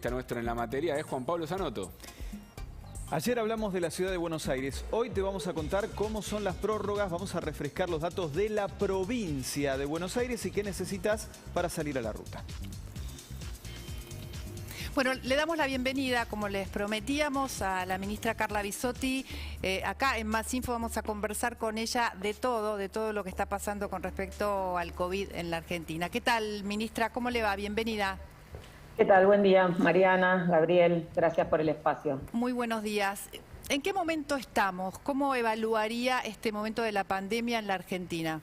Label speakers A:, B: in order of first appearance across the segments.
A: Nuestro en la materia es Juan Pablo Zanotto.
B: Ayer hablamos de la ciudad de Buenos Aires. Hoy te vamos a contar cómo son las prórrogas. Vamos a refrescar los datos de la provincia de Buenos Aires y qué necesitas para salir a la ruta.
C: Bueno, le damos la bienvenida, como les prometíamos, a la ministra Carla Bisotti. Acá en Más Info vamos a conversar con ella de todo lo que está pasando con respecto al COVID en la Argentina. ¿Qué tal, ministra? ¿Cómo le va? Bienvenida.
D: ¿Qué tal? Buen día, Mariana, Gabriel, gracias por el espacio.
C: Muy buenos días. ¿En qué momento estamos? ¿Cómo evaluaría este momento de la pandemia en la Argentina?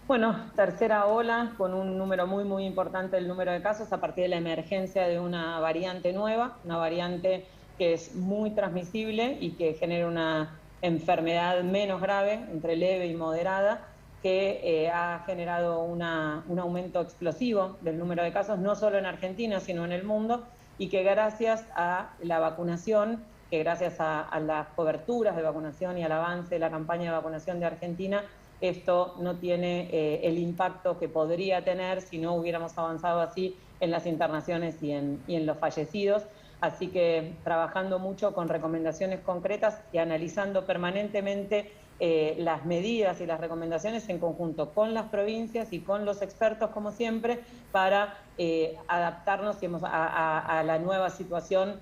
D: Bueno, tercera ola con un número muy importante del número de casos a partir de la emergencia de una variante nueva, una variante que es muy transmisible y que genera una enfermedad menos grave, entre leve y moderada, que ha generado un aumento explosivo del número de casos, no solo en Argentina, sino en el mundo, y que gracias a la vacunación, que gracias a las coberturas de vacunación y al avance de la campaña de vacunación de Argentina, esto no tiene el impacto que podría tener si no hubiéramos avanzado así en las internaciones y en los fallecidos. Así que trabajando mucho con recomendaciones concretas y analizando permanentemente las medidas y las recomendaciones en conjunto con las provincias y con los expertos, como siempre, para adaptarnos a la nueva situación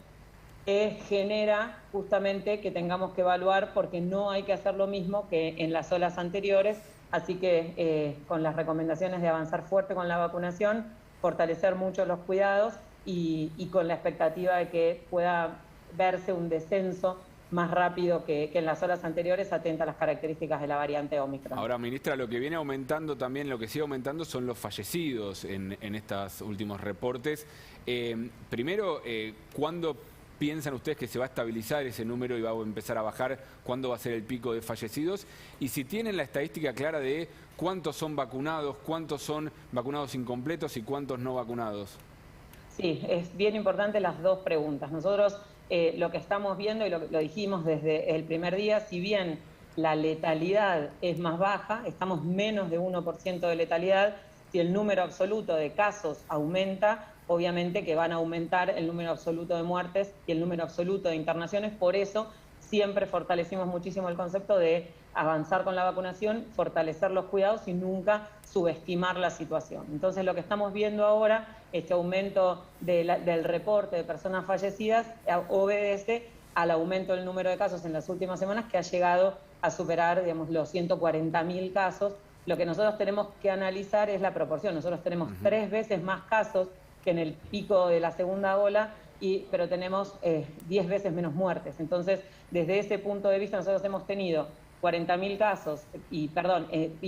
D: que genera justamente que tengamos que evaluar, porque no hay que hacer lo mismo que en las olas anteriores. Así que con las recomendaciones de avanzar fuerte con la vacunación, fortalecer mucho los cuidados y con la expectativa de que pueda verse un descenso más rápido que en las olas anteriores, atenta a las características de la variante Omicron.
A: Ahora, ministra, lo que viene aumentando también, lo que sigue aumentando son los fallecidos en estos últimos reportes. Primero, ¿cuándo piensan ustedes que se va a estabilizar ese número y va a empezar a bajar? ¿Cuándo va a ser el pico de fallecidos? Y si tienen la estadística clara de cuántos son vacunados, cuántos son vacunados incompletos y cuántos no vacunados.
D: Sí, es bien importante las dos preguntas. Nosotros lo que estamos viendo, y lo dijimos desde el primer día, si bien la letalidad es más baja, estamos menos de 1% de letalidad, si el número absoluto de casos aumenta, obviamente que van a aumentar el número absoluto de muertes y el número absoluto de internaciones. Por eso siempre fortalecimos muchísimo el concepto de avanzar con la vacunación, fortalecer los cuidados y nunca subestimar la situación. Entonces lo que estamos viendo ahora, este aumento del reporte de personas fallecidas, obedece al aumento del número de casos en las últimas semanas, que ha llegado a superar, digamos, los 140.000 casos. Lo que nosotros tenemos que analizar es la proporción. Nosotros tenemos 3 veces más casos que en el pico de la segunda ola, pero tenemos 10 veces menos muertes. Entonces, desde ese punto de vista, nosotros hemos tenido 40.000 casos y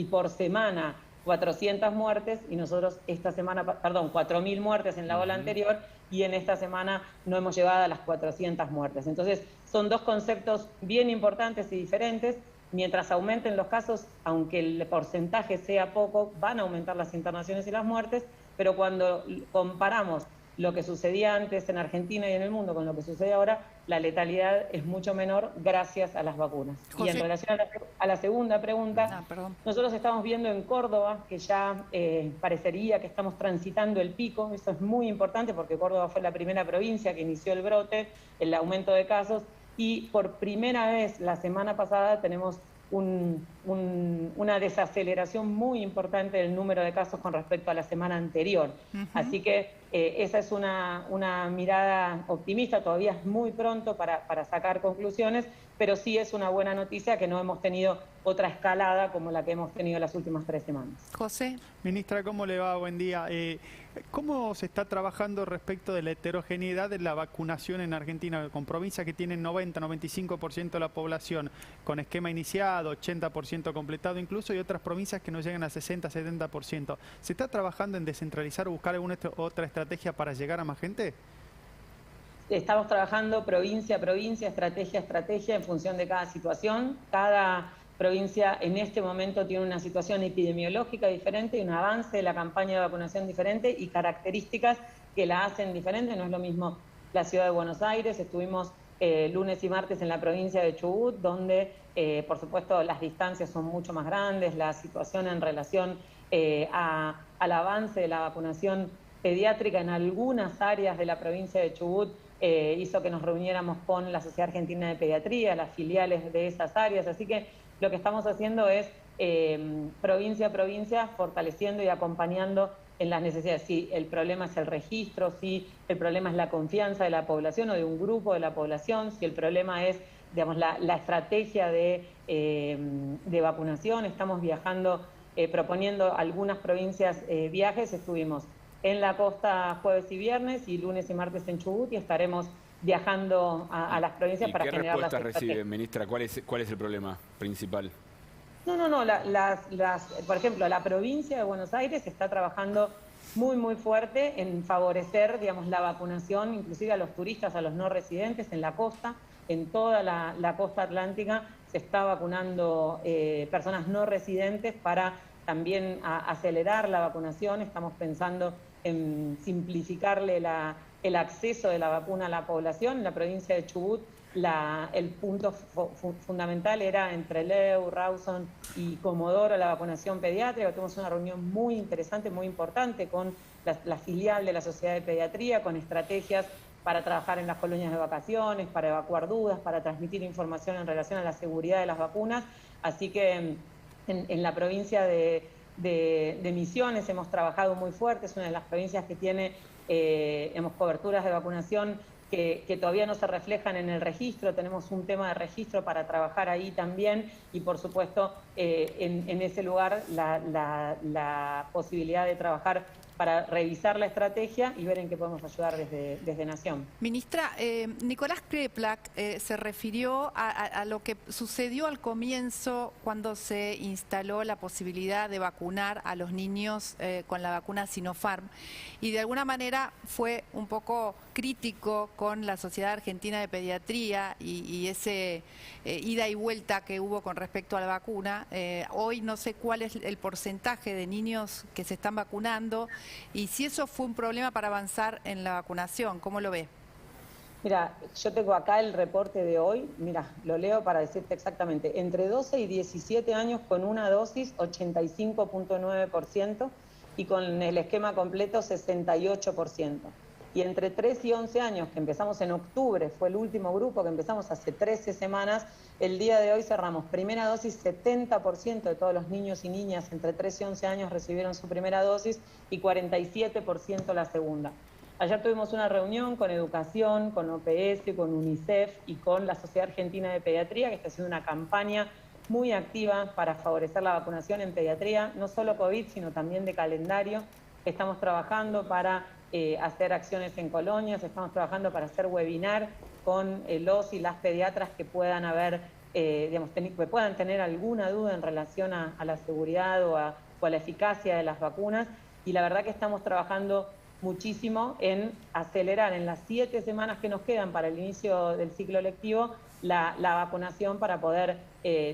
D: por semana 400 muertes, y nosotros esta semana, 4.000 muertes en la ola anterior, y en esta semana no hemos llegado a las 400 muertes. Entonces, son dos conceptos bien importantes y diferentes. Mientras aumenten los casos, aunque el porcentaje sea poco, van a aumentar las internaciones y las muertes, pero cuando comparamos lo que sucedía antes en Argentina y en el mundo con lo que sucede ahora, la letalidad es mucho menor gracias a las vacunas.
C: José.
D: Y en relación a la segunda pregunta, nosotros estamos viendo en Córdoba que ya parecería que estamos transitando el pico. Eso es muy importante porque Córdoba fue la primera provincia que inició el brote, el aumento de casos, y por primera vez la semana pasada tenemos una desaceleración muy importante del número de casos con respecto a la semana anterior. Así que esa es una mirada optimista. Todavía es muy pronto para sacar conclusiones, pero sí es una buena noticia que no hemos tenido otra escalada como la que hemos tenido las últimas 3 semanas.
C: José.
E: Ministra, ¿cómo le va? Buen día. ¿Cómo se está trabajando respecto de la heterogeneidad de la vacunación en Argentina, con provincias que tienen 90-95% de la población con esquema iniciado, 80% completado incluso, y otras provincias que no llegan a 60-70%? ¿Se está trabajando en descentralizar o buscar alguna otra estrategia para llegar a más gente?
D: Estamos trabajando provincia a provincia, estrategia a estrategia, en función de cada situación. Cada provincia en este momento tiene una situación epidemiológica diferente y un avance de la campaña de vacunación diferente y características que la hacen diferente. No es lo mismo la ciudad de Buenos Aires. Estuvimos lunes y martes en la provincia de Chubut, donde por supuesto las distancias son mucho más grandes, la situación en relación al avance de la vacunación pediátrica en algunas áreas de la provincia de Chubut hizo que nos reuniéramos con la Sociedad Argentina de Pediatría, las filiales de esas áreas, así que lo que estamos haciendo es provincia a provincia fortaleciendo y acompañando en las necesidades. Si el problema es el registro, si el problema es la confianza de la población o de un grupo de la población, si el problema es, digamos, la estrategia de vacunación. Estamos viajando, proponiendo algunas provincias viajes. Estuvimos en la costa jueves y viernes y lunes y martes en Chubut y estaremos viajando a las provincias para generar las estrategias.
A: ¿Qué respuesta recibe, ministra? ¿Cuál es el problema principal?
D: No, por ejemplo, la provincia de Buenos Aires está trabajando muy fuerte en favorecer, digamos, la vacunación, inclusive a los turistas, a los no residentes en la costa. En toda la costa atlántica se está vacunando personas no residentes para también acelerar la vacunación. Estamos pensando en simplificarle el acceso de la vacuna a la población. En la provincia de Chubut el punto fundamental era entre Leu, Rawson y Comodoro la vacunación pediátrica. Tuvimos una reunión muy interesante, muy importante con la filial de la Sociedad de Pediatría, con estrategias para trabajar en las colonias de vacaciones, para evacuar dudas, para transmitir información en relación a la seguridad de las vacunas. Así que en la provincia de Misiones hemos trabajado muy fuerte, es una de las provincias que tiene coberturas de vacunación que todavía no se reflejan en el registro. Tenemos un tema de registro para trabajar ahí también y, por supuesto, en ese lugar la posibilidad de trabajar para revisar la estrategia y ver en qué podemos ayudar desde Nación.
C: Ministra, Nicolás Kreplak se refirió a lo que sucedió al comienzo cuando se instaló la posibilidad de vacunar a los niños con la vacuna Sinopharm y de alguna manera fue un poco crítico con la Sociedad Argentina de Pediatría y ese ida y vuelta que hubo con respecto a la vacuna. Hoy no sé cuál es el porcentaje de niños que se están vacunando y si eso fue un problema para avanzar en la vacunación. ¿Cómo lo ve?
D: Mira, yo tengo acá el reporte de hoy, mira, lo leo para decirte exactamente. Entre 12 y 17 años con una dosis, 85.9%, y con el esquema completo, 68%. Y entre 3 y 11 años, que empezamos en octubre, fue el último grupo que empezamos hace 13 semanas, el día de hoy cerramos primera dosis, 70% de todos los niños y niñas entre 3 y 11 años recibieron su primera dosis y 47% la segunda. Ayer tuvimos una reunión con Educación, con OPS, con UNICEF y con la Sociedad Argentina de Pediatría, que está haciendo una campaña muy activa para favorecer la vacunación en pediatría, no solo COVID, sino también de calendario. Estamos trabajando para hacer acciones en colonias, estamos trabajando para hacer webinar con los y las pediatras que puedan que puedan tener alguna duda en relación a la seguridad o a la eficacia de las vacunas. Y la verdad que estamos trabajando muchísimo en acelerar en las 7 semanas que nos quedan para el inicio del ciclo lectivo la vacunación para poder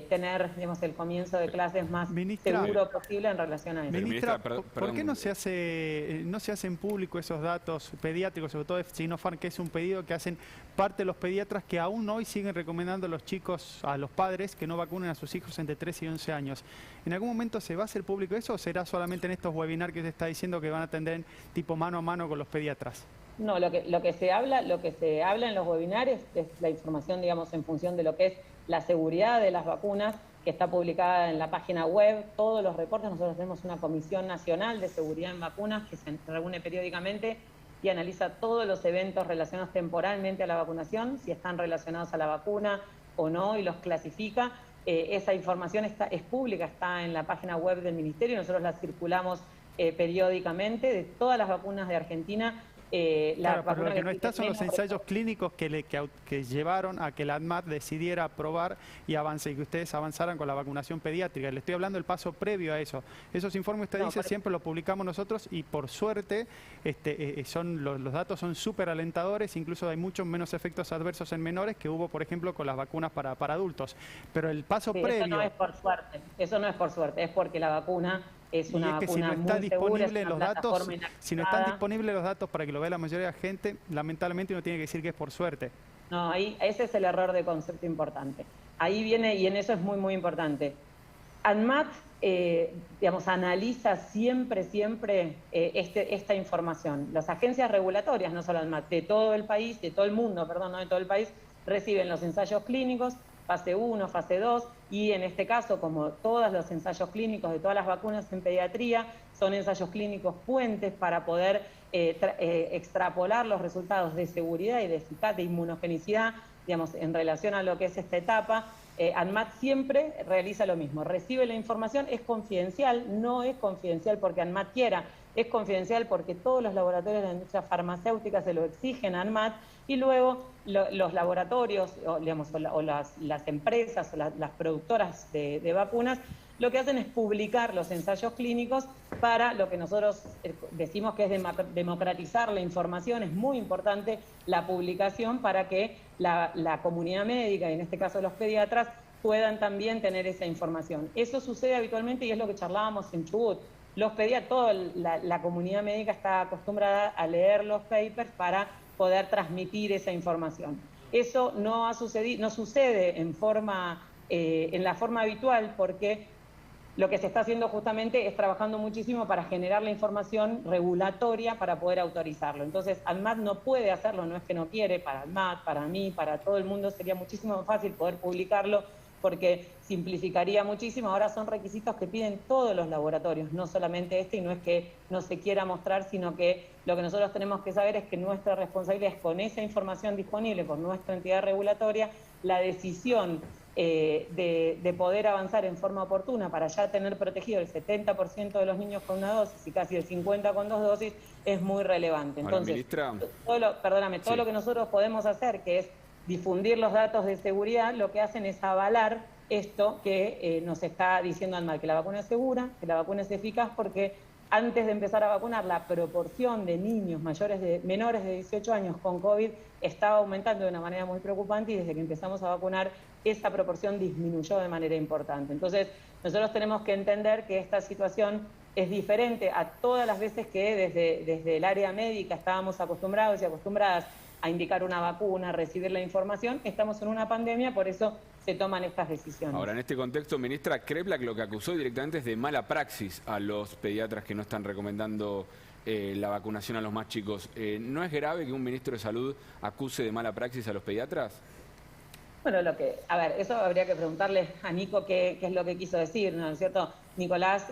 D: tener, digamos, el comienzo de clases más seguro posible en relación a eso.
E: Ministra, ¿por qué no se hacen público esos datos pediátricos, sobre todo de Sinopharm, que es un pedido que hacen parte de los pediatras que aún hoy siguen recomendando a los chicos, a los padres, que no vacunen a sus hijos entre 3 y 11 años? ¿En algún momento se va a hacer público eso o será solamente en estos webinars que se está diciendo que van a atender tipo mano a mano con los pediatras?
D: No, lo que se habla en los webinars es la información, digamos, en función de lo que es la seguridad de las vacunas, que está publicada en la página web, todos los reportes. Nosotros tenemos una Comisión Nacional de Seguridad en Vacunas que se reúne periódicamente y analiza todos los eventos relacionados temporalmente a la vacunación, si están relacionados a la vacuna o no, y los clasifica. Esa información es pública, está en la página web del Ministerio, nosotros la circulamos periódicamente de todas las vacunas de Argentina.
E: Claro, pero lo que no está son los ensayos clínicos que llevaron a que la ANMAT decidiera aprobar y avance, y que ustedes avanzaran con la vacunación pediátrica. Le estoy hablando del paso previo a eso. Esos informes, usted dice, siempre los publicamos nosotros y por suerte los datos son súper alentadores, incluso hay muchos menos efectos adversos en menores que hubo, por ejemplo, con las vacunas para adultos. Pero el paso previo...
D: Eso no es por suerte, es porque la vacuna... Es una
E: vacuna
D: si no está disponible
E: los datos, si no están disponibles los datos para que lo vea la mayoría de la gente, lamentablemente uno tiene que decir que es por suerte.
D: No, ese es el error de concepto importante. Ahí viene, y en eso es muy importante. ANMAT digamos, analiza siempre esta información. Las agencias regulatorias, no solo ANMAT, de todo el país, de todo el mundo, perdón, no de todo el país, reciben los ensayos clínicos, fase 1, fase 2, y en este caso, como todos los ensayos clínicos de todas las vacunas en pediatría, son ensayos clínicos puentes para poder extrapolar los resultados de seguridad y de eficacia, de inmunogenicidad, digamos, en relación a lo que es esta etapa. ANMAT siempre realiza lo mismo, recibe la información, es confidencial, no es confidencial porque ANMAT quiera, es confidencial porque todos los laboratorios de la industria farmacéutica se lo exigen a ANMAT, y luego los laboratorios, digamos, o las empresas, o las productoras de vacunas, lo que hacen es publicar los ensayos clínicos para lo que nosotros decimos que es democratizar la información. Es muy importante la publicación para que la comunidad médica, y en este caso los pediatras, puedan también tener esa información. Eso sucede habitualmente y es lo que charlábamos en Chubut. Los pediatras, toda la comunidad médica está acostumbrada a leer los papers para poder transmitir esa información. Eso no ha sucedido, no sucede en la forma habitual, porque lo que se está haciendo justamente es trabajando muchísimo para generar la información regulatoria para poder autorizarlo. Entonces, ANMAT no puede hacerlo, no es que no quiere, para ANMAT, para mí, para todo el mundo sería muchísimo más fácil poder publicarlo, porque simplificaría muchísimo. Ahora son requisitos que piden todos los laboratorios, no solamente este, y no es que no se quiera mostrar, sino que lo que nosotros tenemos que saber es que nuestra responsabilidad es, con esa información disponible por nuestra entidad regulatoria, la decisión de poder avanzar en forma oportuna para ya tener protegido el 70% de los niños con una dosis y casi el 50% con 2 dosis, es muy relevante.
A: Ahora,
D: Entonces,
A: ministra,
D: todo lo que nosotros podemos hacer, que es difundir los datos de seguridad, lo que hacen es avalar esto que nos está diciendo ANMAT, que la vacuna es segura, que la vacuna es eficaz, porque antes de empezar a vacunar, la proporción de niños menores de 18 años con COVID estaba aumentando de una manera muy preocupante, y desde que empezamos a vacunar, esa proporción disminuyó de manera importante. Entonces, nosotros tenemos que entender que esta situación es diferente a todas las veces que desde el área médica estábamos acostumbrados y acostumbradas a indicar una vacuna, a recibir la información. Estamos en una pandemia, por eso se toman estas decisiones.
A: Ahora, en este contexto, ministra, Kreplak lo que acusó directamente es de mala praxis a los pediatras que no están recomendando la vacunación a los más chicos. ¿No es grave que un ministro de Salud acuse de mala praxis a los pediatras?
D: Bueno, eso habría que preguntarle a Nico qué es lo que quiso decir, ¿no es cierto? Nicolás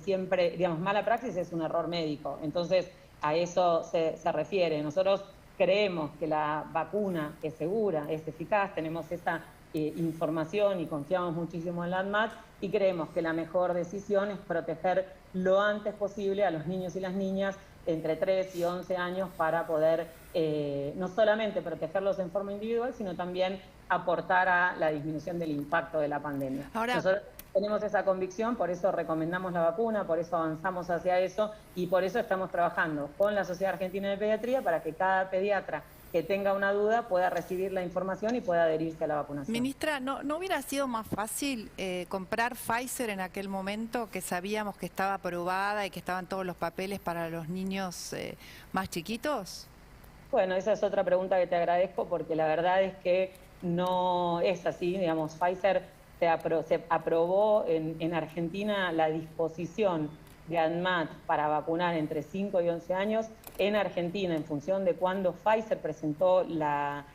D: siempre, digamos, mala praxis es un error médico, entonces a eso se refiere. Nosotros creemos que la vacuna es segura, es eficaz, tenemos esa información y confiamos muchísimo en la ANMAT, y creemos que la mejor decisión es proteger lo antes posible a los niños y las niñas entre 3 y 11 años para poder no solamente protegerlos en forma individual, sino también aportar a la disminución del impacto de la pandemia.
C: Ahora,
D: nosotros tenemos esa convicción, por eso recomendamos la vacuna, por eso avanzamos hacia eso, y por eso estamos trabajando con la Sociedad Argentina de Pediatría para que cada pediatra que tenga una duda pueda recibir la información y pueda adherirse a la vacunación.
C: Ministra, ¿no hubiera sido más fácil comprar Pfizer en aquel momento, que sabíamos que estaba aprobada y que estaban todos los papeles para los niños más chiquitos?
D: Bueno, esa es otra pregunta que te agradezco, porque la verdad es que no es así. Digamos, Pfizer se aprobó en Argentina la disposición de ANMAT para vacunar entre 5 y 11 años en Argentina, en función de cuando Pfizer presentó la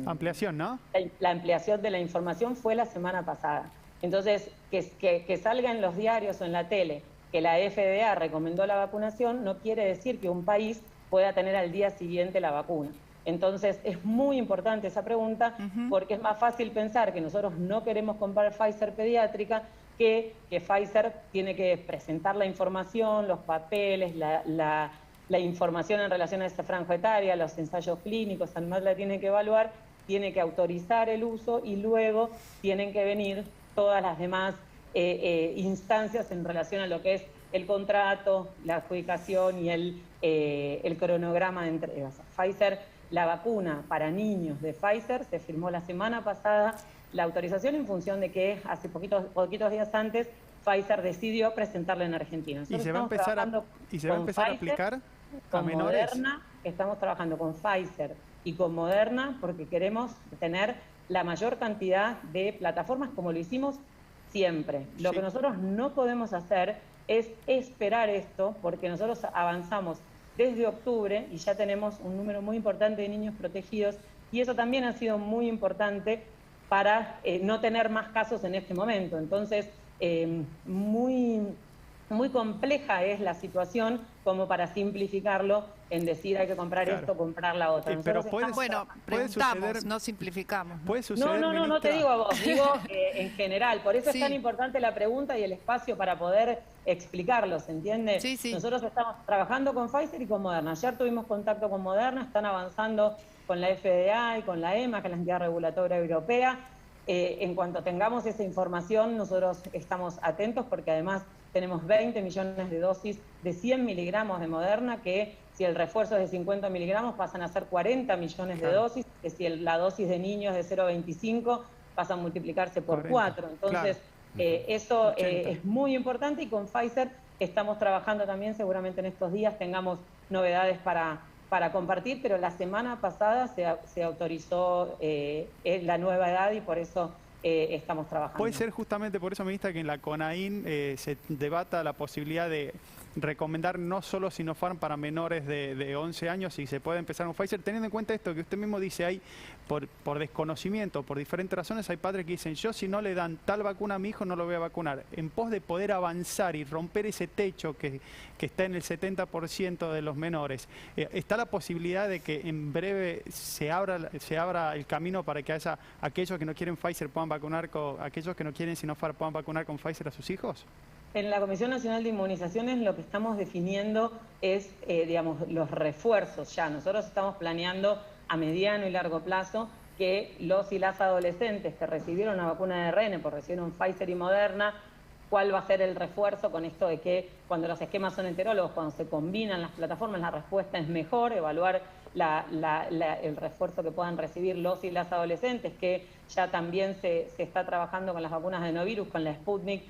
E: ampliación, ¿no?
D: La ampliación de la información fue la semana pasada. Entonces, que salga en los diarios o en la tele que la FDA recomendó la vacunación no quiere decir que un país pueda tener al día siguiente la vacuna. Entonces, es muy importante esa pregunta, porque es más fácil pensar que nosotros no queremos comprar Pfizer pediátrica que Pfizer tiene que presentar la información, los papeles, la información en relación a esta franja etaria, los ensayos clínicos. ANMAT la tiene que evaluar, tiene que autorizar el uso, y luego tienen que venir todas las demás instancias en relación a lo que es el contrato, la adjudicación y el cronograma de entregas. Pfizer, la vacuna para niños de Pfizer se firmó la semana pasada la autorización en función de que hace poquitos días antes Pfizer decidió presentarla en Argentina.
E: Nosotros ¿Y se va a empezar a aplicar a menores?
D: Moderna, estamos trabajando con Pfizer y con Moderna porque queremos tener la mayor cantidad de plataformas, como lo hicimos siempre. Lo que nosotros no podemos hacer es esperar esto, porque nosotros avanzamos desde octubre y ya tenemos un número muy importante de niños protegidos, y eso también ha sido muy importante para no tener más casos en este momento. Entonces, muy compleja es la situación como para simplificarlo en decir hay que comprar esto, comprar la otra.
E: Pero
C: bueno, preguntamos, no simplificamos.
E: ¿Puede suceder,
D: no te digo a vos, digo en general. Por eso es tan importante la pregunta y el espacio para poder explicarlo, ¿se entiende?
C: Sí.
D: Nosotros estamos trabajando con Pfizer y con Moderna. Ayer tuvimos contacto con Moderna, están avanzando con la FDA y con la EMA, que es la entidad regulatoria europea. En cuanto tengamos esa información, nosotros estamos atentos porque además tenemos 20 millones de dosis de 100 miligramos de Moderna, que si el refuerzo es de 50 miligramos pasan a ser 40 millones de dosis, que si la dosis de niños de 0,25 pasa a multiplicarse por 4. Entonces, eso es muy importante, y con Pfizer estamos trabajando también, seguramente en estos días tengamos novedades para compartir, pero la semana pasada se autorizó la nueva edad y por eso estamos trabajando.
E: Puede ser justamente por eso, ministra, que en la CONAIN se debata la posibilidad de recomendar no solo Sinopharm para menores de 11 años y se puede empezar con Pfizer, teniendo en cuenta esto que usted mismo dice, hay por desconocimiento, por diferentes razones, hay padres que dicen, yo si no le dan tal vacuna a mi hijo no lo voy a vacunar. En pos de poder avanzar y romper ese techo que está en el 70% de los menores, ¿está la posibilidad de que en breve se abra el camino para que aquellos que no quieren Pfizer puedan vacunar aquellos que no quieren Sinopharm puedan vacunar con Pfizer a sus hijos?
D: En la Comisión Nacional de Inmunizaciones lo que estamos definiendo es, digamos, los refuerzos ya. Nosotros estamos planeando a mediano y largo plazo que los y las adolescentes que recibieron una vacuna de ARN, por recibieron Pfizer y Moderna, cuál va a ser el refuerzo con esto de que cuando los esquemas son heterólogos, cuando se combinan las plataformas, la respuesta es mejor, evaluar el refuerzo que puedan recibir los y las adolescentes, que ya también se está trabajando con las vacunas de adenovirus, con la Sputnik,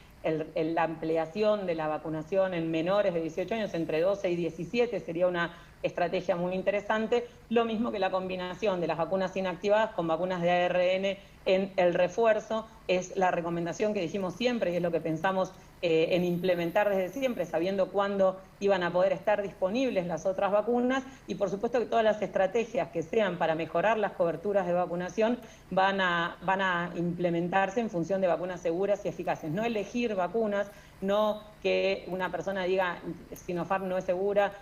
D: la ampliación de la vacunación en menores de 18 años, entre 12 y 17, sería una estrategia muy interesante. Lo mismo que la combinación de las vacunas inactivadas con vacunas de ARN en el refuerzo, es la recomendación que dijimos siempre y es lo que pensamos en implementar desde siempre, sabiendo cuándo iban a poder estar disponibles las otras vacunas, y por supuesto que todas las estrategias que sean para mejorar las coberturas de vacunación van a implementarse en función de vacunas seguras y eficaces. No elegir vacunas, no que una persona diga Sinopharm no es segura,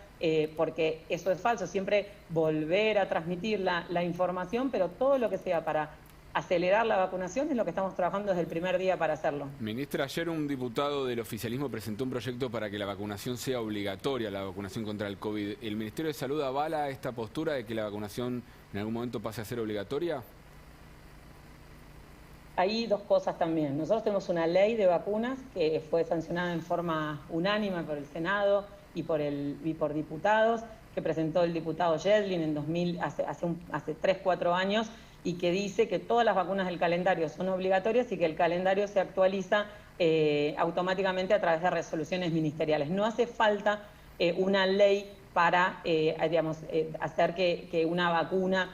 D: porque eso es falso, siempre volver a transmitir la información, pero todo lo que sea para acelerar la vacunación es lo que estamos trabajando desde el primer día para hacerlo.
A: Ministra, ayer un diputado del oficialismo presentó un proyecto para que la vacunación sea obligatoria, la vacunación contra el COVID. ¿El Ministerio de Salud avala esta postura de que la vacunación en algún momento pase a ser obligatoria?
D: Hay dos cosas también. Nosotros tenemos una ley de vacunas que fue sancionada en forma unánime por el Senado y por diputados, que presentó el diputado Yedlin hace 3-4 años, y que dice que todas las vacunas del calendario son obligatorias y que el calendario se actualiza automáticamente a través de resoluciones ministeriales. No hace falta una ley para hacer que una vacuna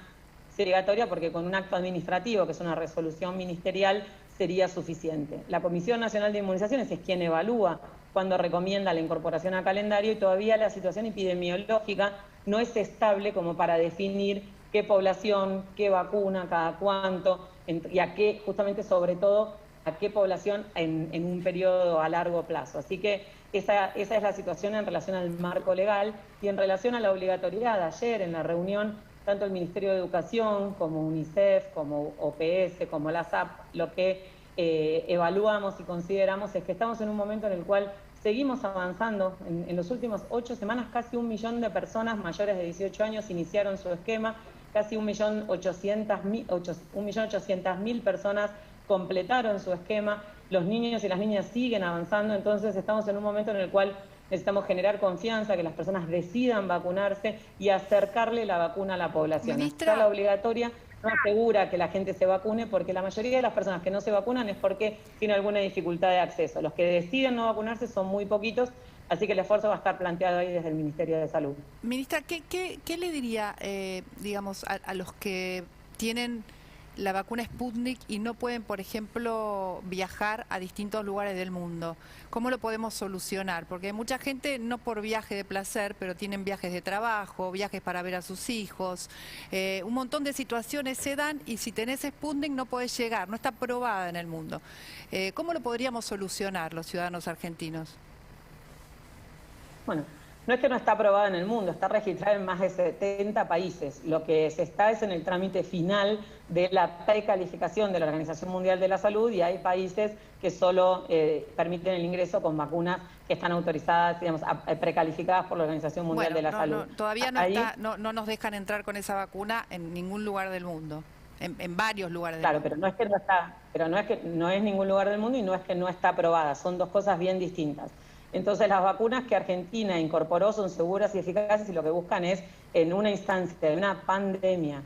D: sea obligatoria, porque con un acto administrativo, que es una resolución ministerial, sería suficiente. La Comisión Nacional de Inmunizaciones es quien evalúa cuando recomienda la incorporación al calendario, y todavía la situación epidemiológica no es estable como para definir qué población, qué vacuna, cada cuánto, y a qué, justamente sobre todo, a qué población en un periodo a largo plazo. Así que esa es la situación en relación al marco legal. Y en relación a la obligatoriedad, ayer en la reunión, tanto el Ministerio de Educación como UNICEF, como OPS, como la SAP, lo que evaluamos y consideramos es que estamos en un momento en el cual seguimos avanzando. En las últimas 8 semanas, casi 1 millón de personas mayores de 18 años iniciaron su esquema, casi 1.800.000 personas completaron su esquema, los niños y las niñas siguen avanzando, entonces estamos en un momento en el cual necesitamos generar confianza, que las personas decidan vacunarse y acercarle la vacuna a la población.
C: Ministra,
D: la obligatoria no asegura que la gente se vacune, porque la mayoría de las personas que no se vacunan es porque tienen alguna dificultad de acceso. Los que deciden no vacunarse son muy poquitos, así que el esfuerzo va a estar planteado ahí desde el Ministerio de Salud.
C: Ministra, ¿qué le diría, digamos, a los que tienen la vacuna Sputnik y no pueden, por ejemplo, viajar a distintos lugares del mundo? ¿Cómo lo podemos solucionar? Porque hay mucha gente, no por viaje de placer, pero tienen viajes de trabajo, viajes para ver a sus hijos. Un montón de situaciones se dan y si tenés Sputnik no podés llegar, no está aprobada en el mundo. ¿Cómo lo podríamos solucionar los ciudadanos argentinos?
D: Bueno, no es que no está aprobada en el mundo, está registrada en más de 70 países. Lo que se está es en el trámite final de la precalificación de la Organización Mundial de la Salud y hay países que solo permiten el ingreso con vacunas que están autorizadas, digamos, precalificadas por la Organización Mundial de la Salud.
C: Todavía no nos dejan entrar con esa vacuna en ningún lugar del mundo. En varios lugares del mundo.
D: Pero no es que no está, pero no es que no es ningún lugar del mundo y no es que no está aprobada, son dos cosas bien distintas. Entonces las vacunas que Argentina incorporó son seguras y eficaces y lo que buscan es, en una instancia de una pandemia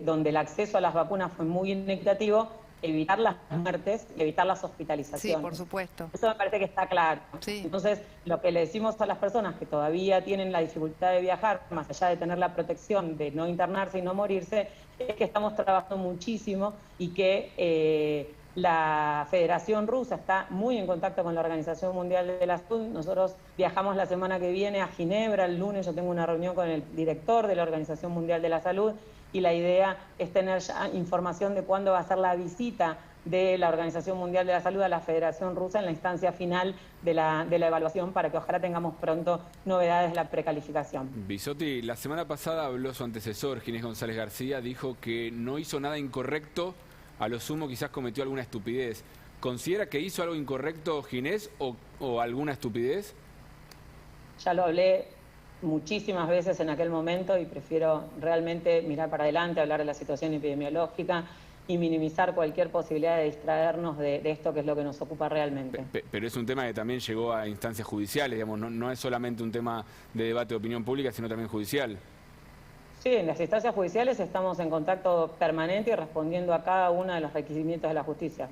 D: donde el acceso a las vacunas fue muy inequitativo, evitar las muertes y evitar las hospitalizaciones.
C: Sí, por supuesto.
D: Eso me parece que está claro.
C: Sí.
D: Entonces, lo que le decimos a las personas que todavía tienen la dificultad de viajar, más allá de tener la protección de no internarse y no morirse, es que estamos trabajando muchísimo y que la Federación Rusa está muy en contacto con la Organización Mundial de la Salud. Nosotros viajamos la semana que viene a Ginebra, el lunes yo tengo una reunión con el director de la Organización Mundial de la Salud y la idea es tener ya información de cuándo va a ser la visita de la Organización Mundial de la Salud a la Federación Rusa en la instancia final de la evaluación para que ojalá tengamos pronto novedades de la precalificación.
A: Bisotti, la semana pasada habló su antecesor, Ginés González García, dijo que no hizo nada incorrecto, a lo sumo quizás cometió alguna estupidez. ¿Considera que hizo algo incorrecto Ginés o alguna estupidez?
D: Ya lo hablé muchísimas veces en aquel momento y prefiero realmente mirar para adelante, hablar de la situación epidemiológica y minimizar cualquier posibilidad de distraernos de esto que es lo que nos ocupa realmente.
A: Pero es un tema que también llegó a instancias judiciales, digamos, no es solamente un tema de debate de opinión pública, sino también judicial.
D: Sí, en las instancias judiciales estamos en contacto permanente y respondiendo a cada uno de los requerimientos de la justicia.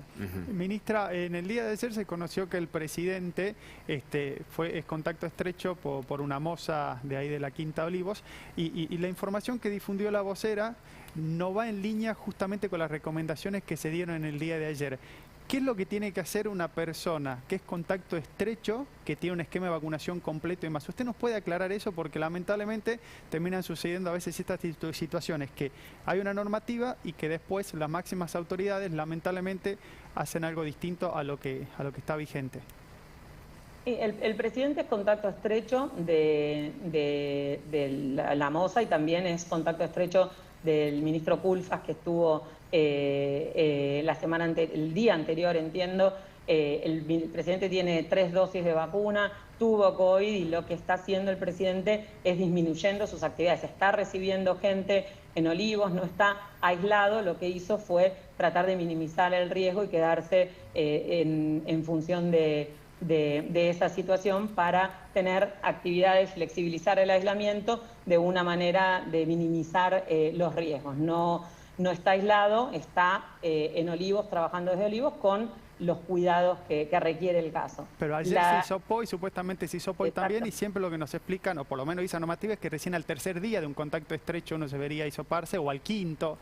E: Ministra, en el día de ayer se conoció que el presidente es contacto estrecho por una moza de ahí de la Quinta Olivos y la información que difundió la vocera no va en línea justamente con las recomendaciones que se dieron en el día de ayer. ¿Qué es lo que tiene que hacer una persona que es contacto estrecho, que tiene un esquema de vacunación completo y más? ¿Usted nos puede aclarar eso? Porque lamentablemente terminan sucediendo a veces estas situaciones que hay una normativa y que después las máximas autoridades lamentablemente hacen algo distinto a lo que está vigente.
D: El presidente es contacto estrecho de la moza y también es contacto estrecho del ministro Culfas que estuvo el día anterior, entiendo. El presidente tiene 3 dosis de vacuna, tuvo COVID y lo que está haciendo el presidente es disminuyendo sus actividades. Está recibiendo gente en Olivos, no está aislado, lo que hizo fue tratar de minimizar el riesgo y quedarse en función de esa situación para tener actividades, flexibilizar el aislamiento de una manera de minimizar los riesgos. No está aislado, está en Olivos, trabajando desde Olivos con los cuidados que requiere el caso.
E: Pero ayer se hizo POI, supuestamente se hizo POI también, y siempre lo que nos explican, o por lo menos esa normativa, es que recién al tercer día de un contacto estrecho uno se debería hisoparse, o al quinto,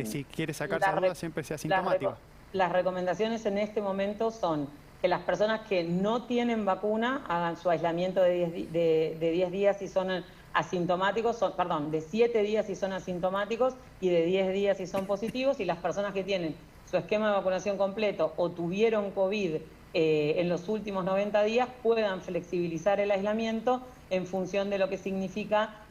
E: si quiere sacarse la duda, siempre sea asintomático.
D: Las recomendaciones en este momento son que las personas que no tienen vacuna hagan su aislamiento de 10 días si son asintomáticos, de 7 días si son asintomáticos y de 10 días si son positivos, y las personas que tienen su esquema de vacunación completo o tuvieron COVID en los últimos 90 días puedan flexibilizar el aislamiento en función de lo que significa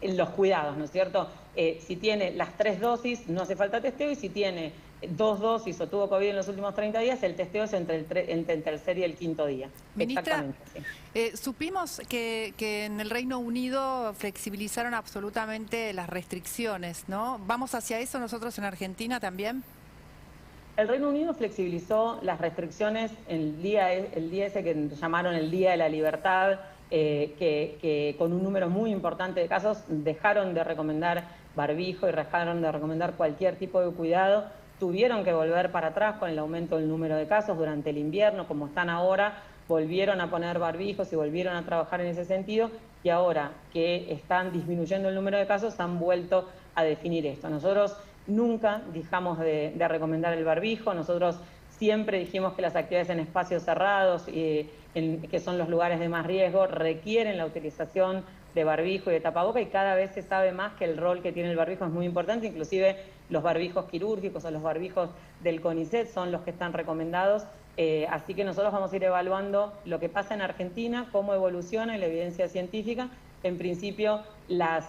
D: los cuidados, ¿no es cierto? Si tiene las 3 dosis no hace falta testeo, y si tiene 2 dosis o tuvo COVID en los últimos 30 días, el testeo es entre el tercer y el quinto día.
C: Ministra, supimos que en el Reino Unido flexibilizaron absolutamente las restricciones, ¿no? ¿Vamos hacia eso nosotros en Argentina también?
D: El Reino Unido flexibilizó las restricciones el día ese que llamaron el Día de la Libertad, que con un número muy importante de casos dejaron de recomendar barbijo y dejaron de recomendar cualquier tipo de cuidado. Tuvieron que volver para atrás con el aumento del número de casos durante el invierno, como están ahora, volvieron a poner barbijos y volvieron a trabajar en ese sentido, y ahora que están disminuyendo el número de casos han vuelto a definir esto. Nosotros nunca dejamos de recomendar el barbijo, nosotros siempre dijimos que las actividades en espacios cerrados, que son los lugares de más riesgo, requieren la utilización de barbijo y de tapaboca, y cada vez se sabe más que el rol que tiene el barbijo es muy importante, inclusive los barbijos quirúrgicos o los barbijos del CONICET son los que están recomendados, así que nosotros vamos a ir evaluando lo que pasa en Argentina, cómo evoluciona la evidencia científica. En principio las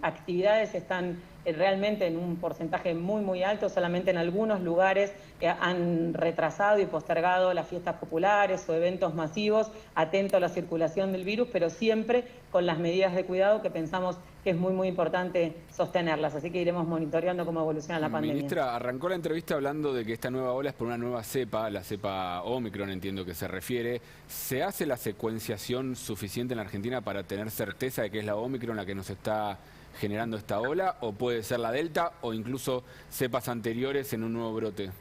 D: actividades están realmente en un porcentaje muy alto, solamente en algunos lugares han retrasado y postergado las fiestas populares o eventos masivos, atento a la circulación del virus, pero siempre con las medidas de cuidado que pensamos que es muy importante sostenerlas, así que iremos monitoreando cómo evoluciona la pandemia.
A: Ministra, arrancó la entrevista hablando de que esta nueva ola es por una nueva cepa, la cepa Omicron, entiendo que se refiere. ¿Se hace la secuenciación suficiente en la Argentina para tener certeza de que es la Omicron la que nos está generando esta ola, o puede ser la Delta o incluso cepas anteriores en un nuevo brote?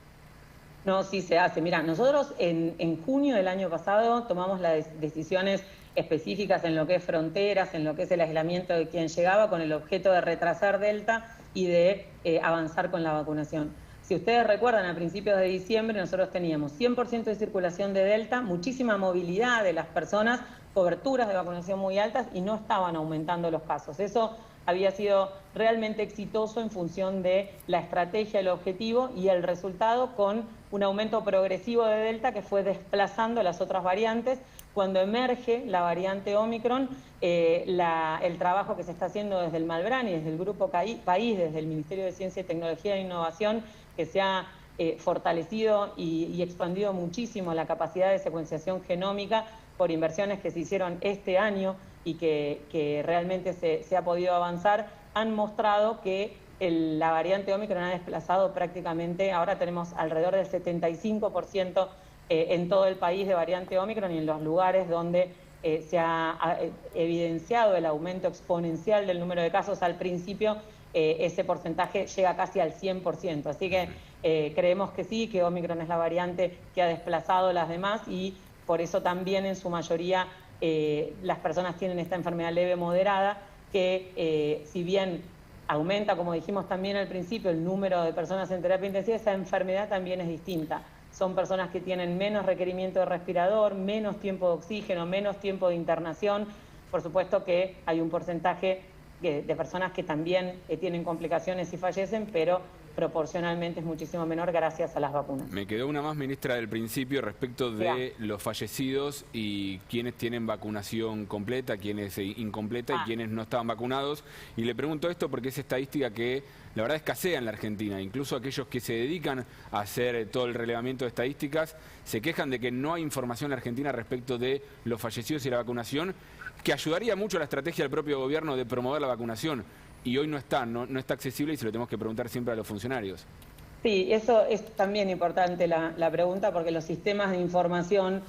D: No, sí se hace. Mira, nosotros en junio del año pasado tomamos las decisiones específicas en lo que es fronteras, en lo que es el aislamiento de quien llegaba, con el objeto de retrasar Delta y de avanzar con la vacunación. Si ustedes recuerdan, a principios de diciembre nosotros teníamos 100% de circulación de Delta, muchísima movilidad de las personas, coberturas de vacunación muy altas y no estaban aumentando los casos. Eso había sido realmente exitoso en función de la estrategia, el objetivo y el resultado, con un aumento progresivo de Delta que fue desplazando las otras variantes. Cuando emerge la variante Omicron, el trabajo que se está haciendo desde el Malbrán y desde el Grupo País, desde el Ministerio de Ciencia y Tecnología e Innovación, que se ha fortalecido y expandido muchísimo la capacidad de secuenciación genómica por inversiones que se hicieron este año y que realmente se ha podido avanzar, han mostrado que la variante Omicron ha desplazado prácticamente, ahora tenemos alrededor del 75% en todo el país de variante Omicron, y en los lugares donde se ha evidenciado el aumento exponencial del número de casos al principio, ese porcentaje llega casi al 100%. Así que creemos que sí, que Omicron es la variante que ha desplazado las demás, y por eso también en su mayoría las personas tienen esta enfermedad leve moderada, que si bien aumenta, como dijimos también al principio, el número de personas en terapia intensiva, esa enfermedad también es distinta. Son personas que tienen menos requerimiento de respirador, menos tiempo de oxígeno, menos tiempo de internación. Por supuesto que hay un porcentaje de personas que también tienen complicaciones y fallecen, pero proporcionalmente es muchísimo menor gracias a las vacunas.
A: Me quedó una más, ministra, del principio respecto de los fallecidos y quienes tienen vacunación completa, quienes incompleta y quienes no estaban vacunados. Y le pregunto esto porque es estadística que la verdad escasea en la Argentina. Incluso aquellos que se dedican a hacer todo el relevamiento de estadísticas se quejan de que no hay información en Argentina respecto de los fallecidos y la vacunación, que ayudaría mucho a la estrategia del propio gobierno de promover la vacunación. Y hoy no está accesible y se lo tenemos que preguntar siempre a los funcionarios.
D: Sí, eso es también importante la pregunta, porque los sistemas de información,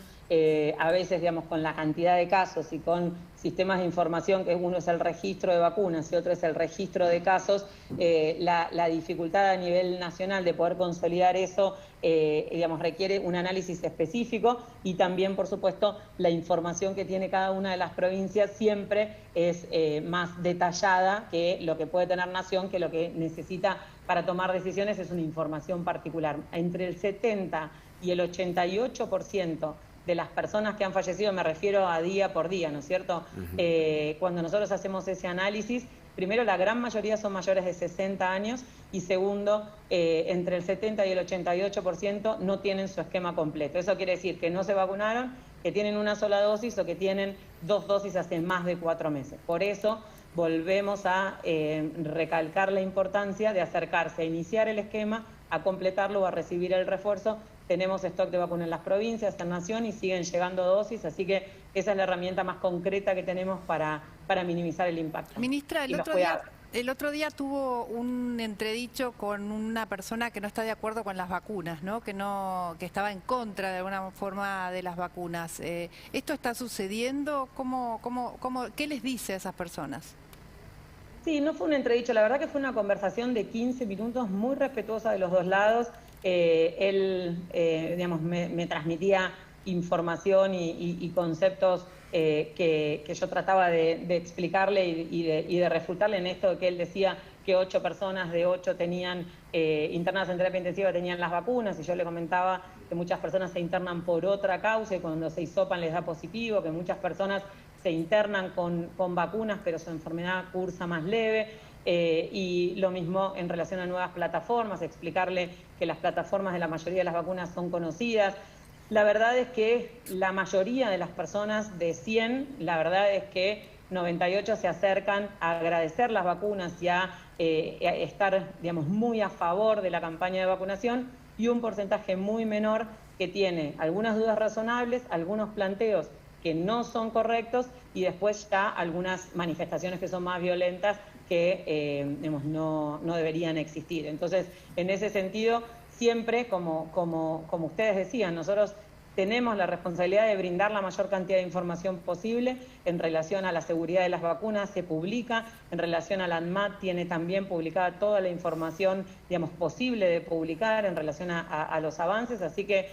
D: a veces, digamos, con la cantidad de casos y con sistemas de información, que uno es el registro de vacunas y otro es el registro de casos, la dificultad a nivel nacional de poder consolidar eso, digamos, requiere un análisis específico, y también, por supuesto, la información que tiene cada una de las provincias siempre es más detallada que lo que puede tener Nación, que lo que necesita para tomar decisiones es una información particular. Entre el 70 y el 88% de las personas que han fallecido, me refiero a día por día, ¿no es cierto? Cuando nosotros hacemos ese análisis, primero, la gran mayoría son mayores de 60 años, y segundo, entre el 70 y el 88% no tienen su esquema completo. Eso quiere decir que no se vacunaron, que tienen una sola dosis o que tienen 2 dosis hace más de 4 meses. Por eso volvemos a recalcar la importancia de acercarse a iniciar el esquema, a completarlo o a recibir el refuerzo. Tenemos stock de vacunas en las provincias, en Nación, y siguen llegando dosis, así que esa es la herramienta más concreta que tenemos para minimizar el impacto.
C: Ministra, el otro día tuvo un entredicho con una persona que no está de acuerdo con las vacunas, ¿no? Que estaba en contra de alguna forma de las vacunas. ¿Esto está sucediendo? ¿Qué les dice a esas personas?
D: Sí, no fue un entredicho, la verdad que fue una conversación de 15 minutos muy respetuosa de los dos lados. Él, digamos, me transmitía información y conceptos que yo trataba de explicarle y de refutarle en esto de que él decía que 8 personas de 8 tenían internadas en terapia intensiva tenían las vacunas, y yo le comentaba que muchas personas se internan por otra causa y cuando se hisopan les da positivo, que muchas personas se internan con vacunas pero su enfermedad cursa más leve. Y lo mismo en relación a nuevas plataformas, explicarle que las plataformas de la mayoría de las vacunas son conocidas. La verdad es que la mayoría de las personas de 100, la verdad es que 98 se acercan a agradecer las vacunas y a estar, digamos, muy a favor de la campaña de vacunación, y un porcentaje muy menor que tiene algunas dudas razonables, algunos planteos que no son correctos y después ya algunas manifestaciones que son más violentas que digamos, no deberían existir. Entonces, en ese sentido, siempre, como ustedes decían, nosotros tenemos la responsabilidad de brindar la mayor cantidad de información posible en relación a la seguridad de las vacunas, se publica, en relación a la ANMAT tiene también publicada toda la información, digamos, posible de publicar en relación a los avances, así que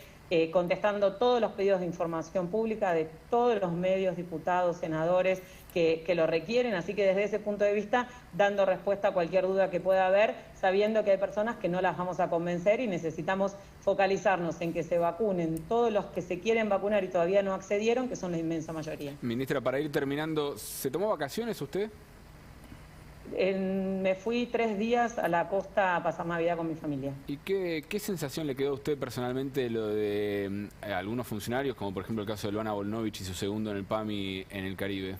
D: contestando todos los pedidos de información pública de todos los medios, diputados, senadores que lo requieren, así que desde ese punto de vista dando respuesta a cualquier duda que pueda haber, sabiendo que hay personas que no las vamos a convencer y necesitamos focalizarnos en que se vacunen todos los que se quieren vacunar y todavía no accedieron, que son la inmensa mayoría.
A: Ministra, para ir terminando, ¿se tomó vacaciones usted?
D: Me fui 3 días a la costa a pasar Navidad con mi familia.
A: ¿Y qué sensación le quedó a usted personalmente de lo de algunos funcionarios, como por ejemplo el caso de Luana Volnovich y su segundo en el PAMI en el Caribe?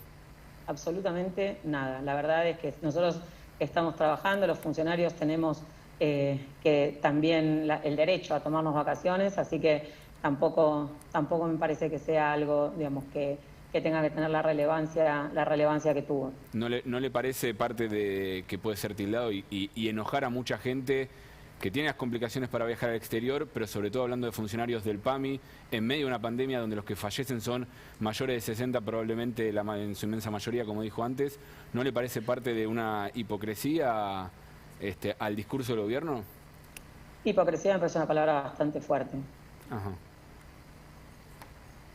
D: Absolutamente nada. La verdad es que nosotros estamos trabajando, los funcionarios tenemos que también el derecho a tomarnos vacaciones, así que tampoco me parece que sea algo, digamos, que tenga que tener la relevancia que tuvo.
A: ¿No le parece parte de que puede ser tildado y enojar a mucha gente que tiene las complicaciones para viajar al exterior, pero sobre todo hablando de funcionarios del PAMI, en medio de una pandemia donde los que fallecen son mayores de 60, probablemente en su inmensa mayoría, como dijo antes? ¿No le parece parte de una hipocresía al discurso del gobierno?
D: Hipocresía me parece una palabra bastante fuerte.
A: Ajá.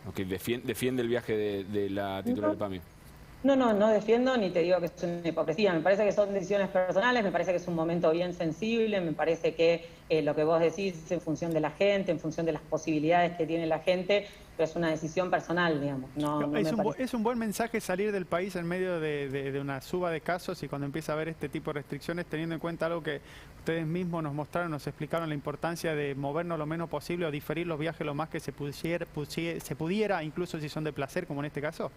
A: Okay, defiende el viaje de la titular del PAMI.
D: No defiendo ni te digo que es una hipocresía. Me parece que son decisiones personales, me parece que es un momento bien sensible, me parece que lo que vos decís en función de la gente, en función de las posibilidades que tiene la gente, pero es una decisión personal, digamos.
E: Es un buen mensaje salir del país en medio de una suba de casos y cuando empieza a haber este tipo de restricciones, teniendo en cuenta algo que ustedes mismos nos mostraron, nos explicaron la importancia de movernos lo menos posible o diferir los viajes lo más que se pudiera, incluso si son de placer, como en este caso.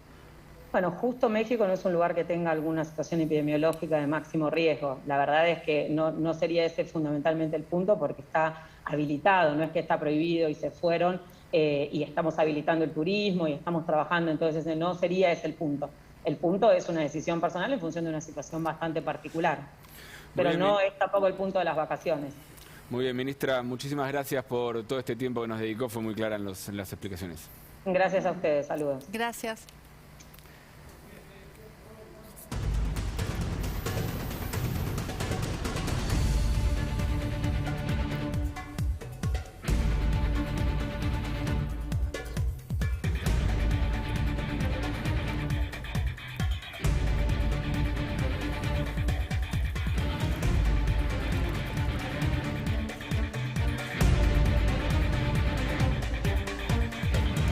D: Bueno, justo México no es un lugar que tenga alguna situación epidemiológica de máximo riesgo. La verdad es que no sería ese fundamentalmente el punto, porque está habilitado, no es que está prohibido y se fueron y estamos habilitando el turismo y estamos trabajando, entonces no sería ese el punto. El punto es una decisión personal en función de una situación bastante particular, pero bien, no es tampoco el punto de las vacaciones.
A: Muy bien, ministra, muchísimas gracias por todo este tiempo que nos dedicó, fue muy clara en las explicaciones.
D: Gracias a ustedes, saludos.
C: Gracias.